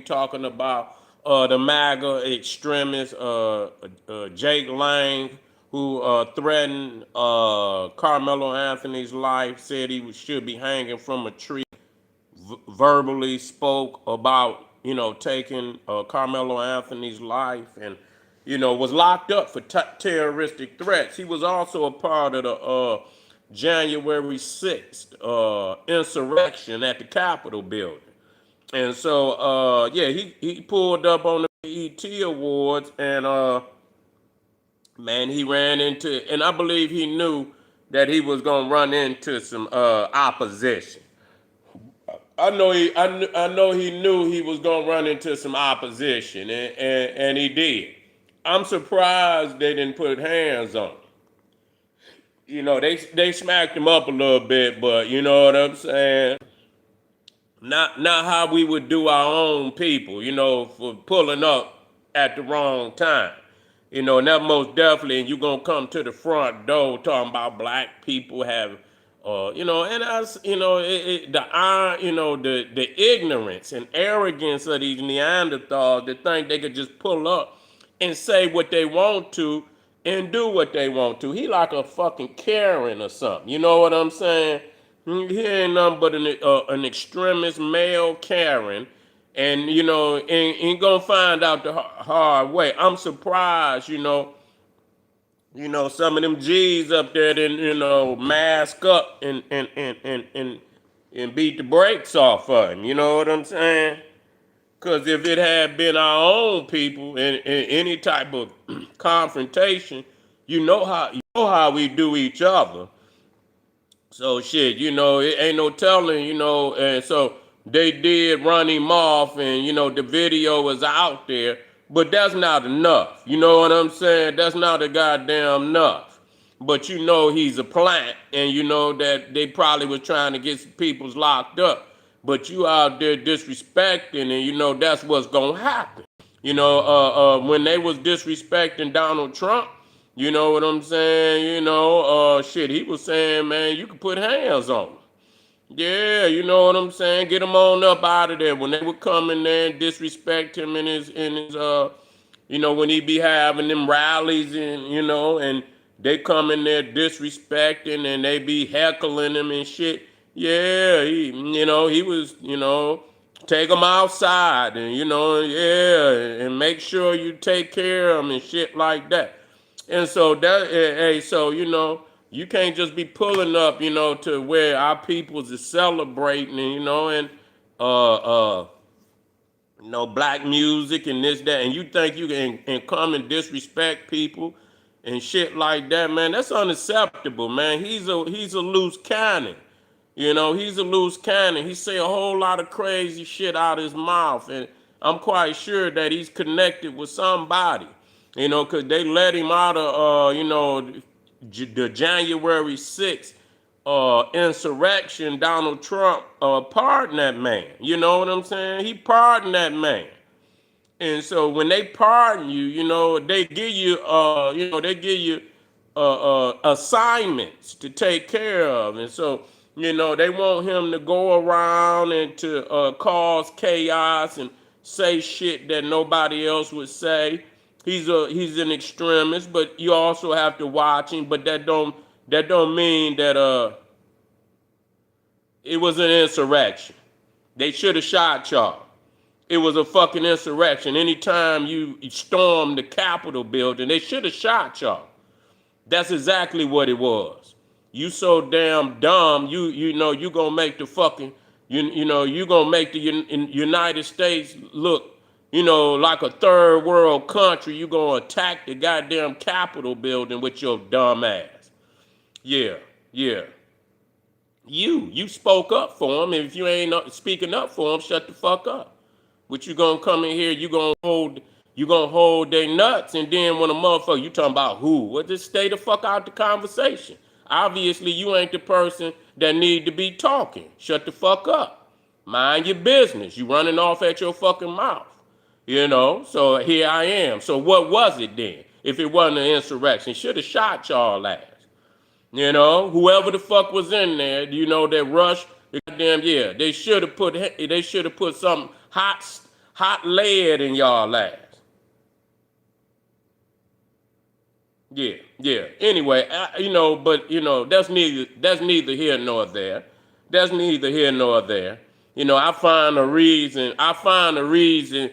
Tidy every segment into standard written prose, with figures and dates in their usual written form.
talking about the Maga extremist Jake Lang, who threatened Carmelo Anthony's life, said should be hanging from a tree, verbally spoke about, taking Carmelo Anthony's life, and, was locked up for terroristic threats. He was also a part of the January 6th insurrection at the Capitol building. And so, yeah, he pulled up on the BET Awards, and man, he ran into, and I believe he knew that he was gonna run into some opposition. I know he knew he was gonna run into some opposition, and he did. I'm surprised they didn't put hands on him. They smacked him up a little bit, but you know what I'm saying? Not how we would do our own people, for pulling up at the wrong time. And that most definitely, and you're gonna come to the front door talking about black people have and us, the iron, the ignorance and arrogance of these Neanderthals that think they could just pull up and say what they want to and do what they want to. He like a fucking Karen or something. You know what I'm saying? He ain't nothing but an extremist male Karen, and ain't gonna find out the hard way. I'm surprised, some of them G's up there didn't, mask up and beat the brakes off of him. You know what I'm saying? Because if it had been our own people in any type of confrontation, you know how we do each other. So shit, it ain't no telling, and so they did run him off, and the video was out there, but that's not enough. You know what I'm saying? That's not a goddamn enough. But he's a plant, and that they probably was trying to get people's locked up. But you out there disrespecting, and that's what's gonna happen. When they was disrespecting Donald Trump, you know what I'm saying? Shit, he was saying, man, you can put hands on him. Yeah, you know what I'm saying? Get him on up out of there. When they would come in there and disrespect him in his when he be having them rallies, and they come in there disrespecting and they be heckling him and shit. Yeah, he was, take him outside and, yeah, and make sure you take care of him and shit like that. And so you can't just be pulling up, to where our peoples is celebrating, and black music and this, that, and you think you can and come and disrespect people and shit like that, man. That's unacceptable, man. He's a loose cannon. He's a loose cannon. He say a whole lot of crazy shit out of his mouth, and I'm quite sure that he's connected with somebody, because they let him out of, the January 6th insurrection. Donald Trump pardoned that man. You know what I'm saying? He pardoned that man. And so when they pardon you, they give you, assignments to take care of. And so, they want him to go around and to cause chaos and say shit that nobody else would say. He's an extremist, but you also have to watch him. But that don't mean that it was an insurrection. They should have shot y'all. It was a fucking insurrection. Anytime you stormed the Capitol building, they should have shot y'all. That's exactly what it was. You so damn dumb. You gonna make the fucking you gonna make the United States look like a third world country. You gonna attack the goddamn Capitol building with your dumb ass. Yeah. You spoke up for him, and if you ain't speaking up for him, shut the fuck up. But you gonna come in here, you gonna hold their nuts, and then when a motherfucker, you talking about who? Well, just stay the fuck out the conversation. Obviously, you ain't the person that need to be talking. Shut the fuck up. Mind your business. You running off at your fucking mouth. So here I am. So what was it then? If it wasn't an insurrection, should have shot y'all ass. Whoever the fuck was in there, that rush, goddamn, yeah, they should have put something hot lead in y'all ass. Yeah, yeah. Anyway, but that's neither here nor there. That's neither here nor there. I find a reason. I find a reason.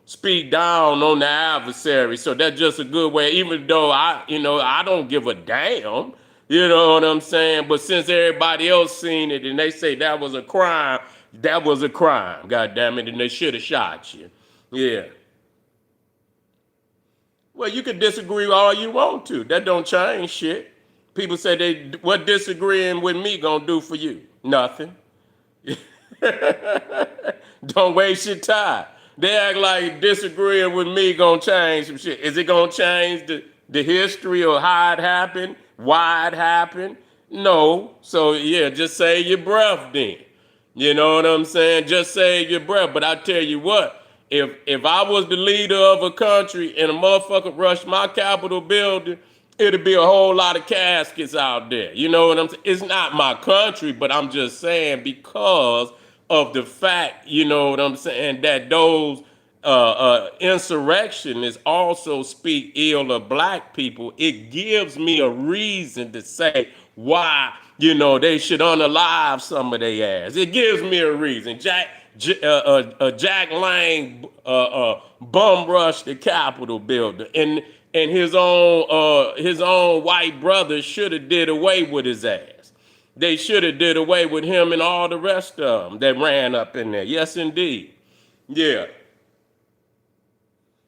Speak down on the adversary. So that's just a good way. Even though I don't give a damn. You know what I'm saying? But since everybody else seen it and they say that was a crime, that was a crime. God damn it, and they should have shot you. Yeah. Well, you can disagree all you want to. That don't change shit. People say what disagreeing with me gonna do for you? Nothing. Don't waste your time. They act like disagreeing with me gonna change some shit. Is it gonna change the history or how it happened? Why it happened? No. So yeah, just save your breath then. You know what I'm saying? Just save your breath. But I tell you what, if I was the leader of a country and a motherfucker rushed my Capitol building, it'd be a whole lot of caskets out there. You know what I'm saying? It's not my country, but I'm just saying because of the fact, you know what I'm saying, that those insurrectionists also speak ill of black people. It gives me a reason to say why, they should unalive some of their ass. It gives me a reason. Jack Lang bum rushed the Capitol building, and his own white brother should have did away with his ass. They should have did away with him and all the rest of them that ran up in there. Yes, indeed. Yeah.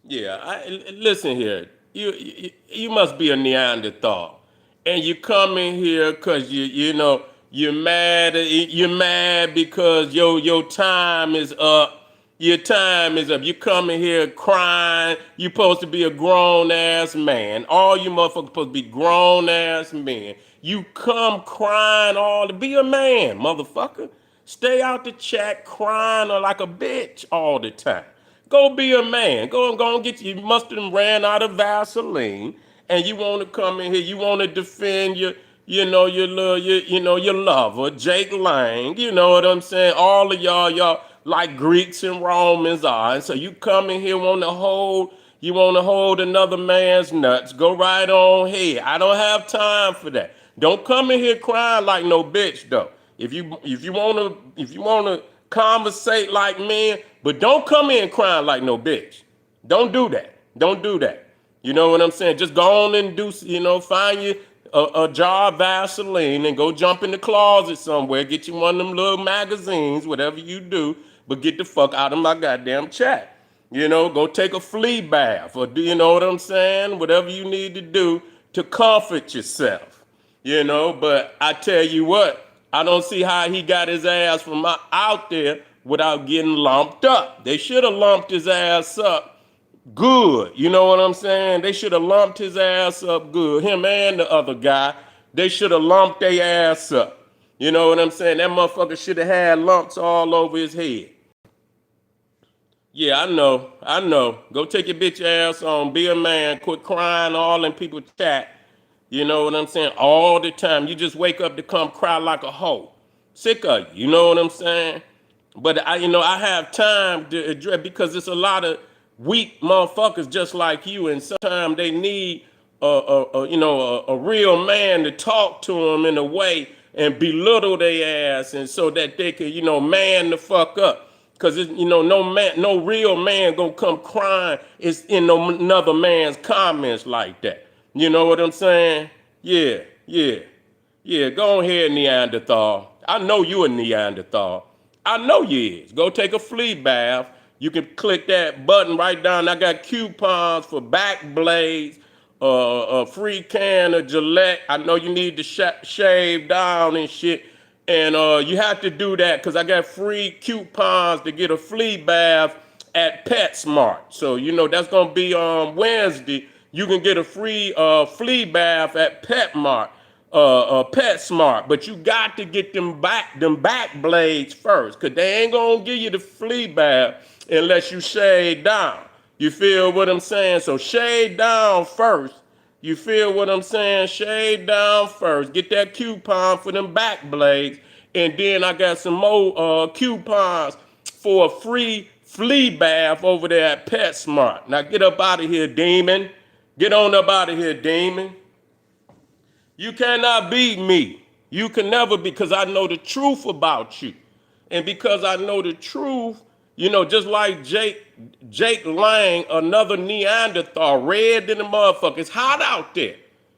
Yeah, listen here. You must be a Neanderthal, and you come in here because you're mad. You're mad because your time is up. Your time is up. You come in here crying. You supposed to be a grown ass man. All you motherfuckers supposed to be grown ass men. You come crying all to be a man, motherfucker. Stay out the chat crying like a bitch all the time. Go be a man. Go and get you. You must have ran out of Vaseline, and you want to come in here. You want to defend your lover, Jake Lang. You know what I'm saying? All of y'all like Greeks and Romans are. And so you come in here you want to hold another man's nuts. Go right on here. I don't have time for that. Don't come in here crying like no bitch though. If you wanna conversate like men, but don't come in crying like no bitch. Don't do that. Don't do that. You know what I'm saying? Just go on and find you a jar of Vaseline and go jump in the closet somewhere. Get you one of them little magazines, whatever you do, but get the fuck out of my goddamn chat. Go take a flea bath or do you know what I'm saying? Whatever you need to do to comfort yourself. But I tell you what, I don't see how he got his ass from out there without getting lumped up. They should have lumped his ass up good. You know what I'm saying? They should have lumped his ass up good. Him and the other guy, they should have lumped their ass up. You know what I'm saying? That motherfucker should have had lumps all over his head. Yeah, I know. Go take your bitch ass on. Be a man. Quit crying all in people's chat. You know what I'm saying? All the time. You just wake up to come cry like a hoe. Sick of you. You know what I'm saying? But I have time to address because it's a lot of weak motherfuckers just like you, and sometimes they need a real man to talk to them in a way and belittle their ass, and so that they can man the fuck up. Cause no real man gonna come crying. It's in no another man's comments like that. You know what I'm saying? Yeah, yeah, yeah. Go ahead, Neanderthal. I know you a Neanderthal. I know you is. Go take a flea bath. You can click that button right down. I got coupons for back blades, a free can of Gillette. I know you need to shave down and shit. And you have to do that because I got free coupons to get a flea bath at PetSmart. So, that's going to be on Wednesday. You can get a free flea bath at PetSmart. But you got to get them back blades first because they ain't going to give you the flea bath unless you shave down. You feel what I'm saying? So shave down first. You feel what I'm saying? Shave down first. Get that coupon for them back blades. And then I got some more coupons for a free flea bath over there at PetSmart. Now get up out of here, demon. Get on up out of here, demon. You cannot beat me. You can never, because I know the truth about you. And because I know the truth, just like Jake Lang, another Neanderthal, red than the motherfucker. It's hot out there.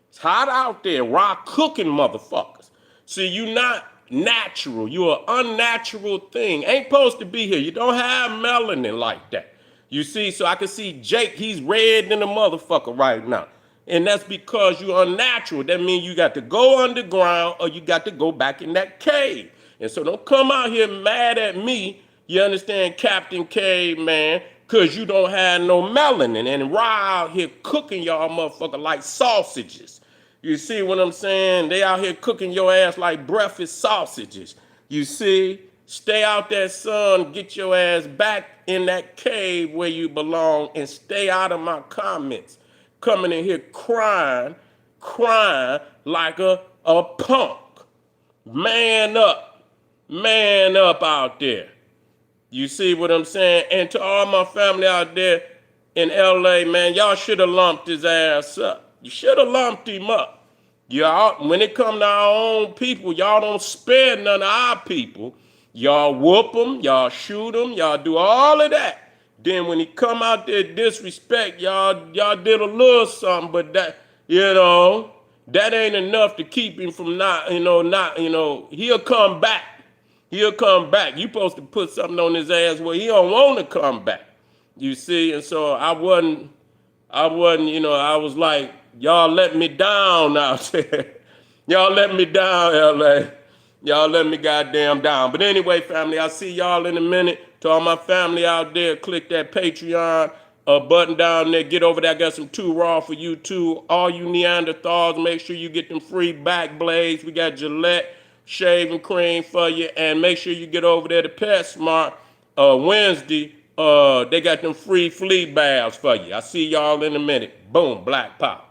It's hot out there. Raw cooking motherfuckers. See, you not natural. You're an unnatural thing. Ain't supposed to be here. You don't have melanin like that. You see, so I can see Jake, he's red than a motherfucker right now. And that's because you're unnatural. That means you got to go underground or you got to go back in that cave. And so don't come out here mad at me, you understand, Captain Caveman, because you don't have no melanin. And Ra out here cooking y'all motherfucker like sausages. You see what I'm saying? They out here cooking your ass like breakfast sausages. You see? Stay out that sun, get your ass back in that cave where you belong, and stay out of my comments. Coming in here crying like a punk. Man up out there. You see what I'm saying? And to all my family out there in LA, man, y'all should have lumped his ass up. You should have lumped him up. Y'all, when it come to our own people, y'all don't spare none of our people. Y'all whoop them, y'all shoot them, y'all do all of that. Then when he come out there disrespect, y'all did a little something, but that, that ain't enough to keep him from he'll come back. He'll come back. You supposed to put something on his ass where he don't want to come back. You see, and so I was like, y'all let me down out there. Y'all let me down, LA. Y'all let me goddamn down. But anyway, family, I'll see y'all in a minute. To all my family out there, click that Patreon button down there. Get over there. I got some Too Raw for you, too. All you Neanderthals, make sure you get them free back blades. We got Gillette shaving cream for you. And make sure you get over there to PetSmart Wednesday. They got them free flea baths for you. I'll see y'all in a minute. Boom, black pop.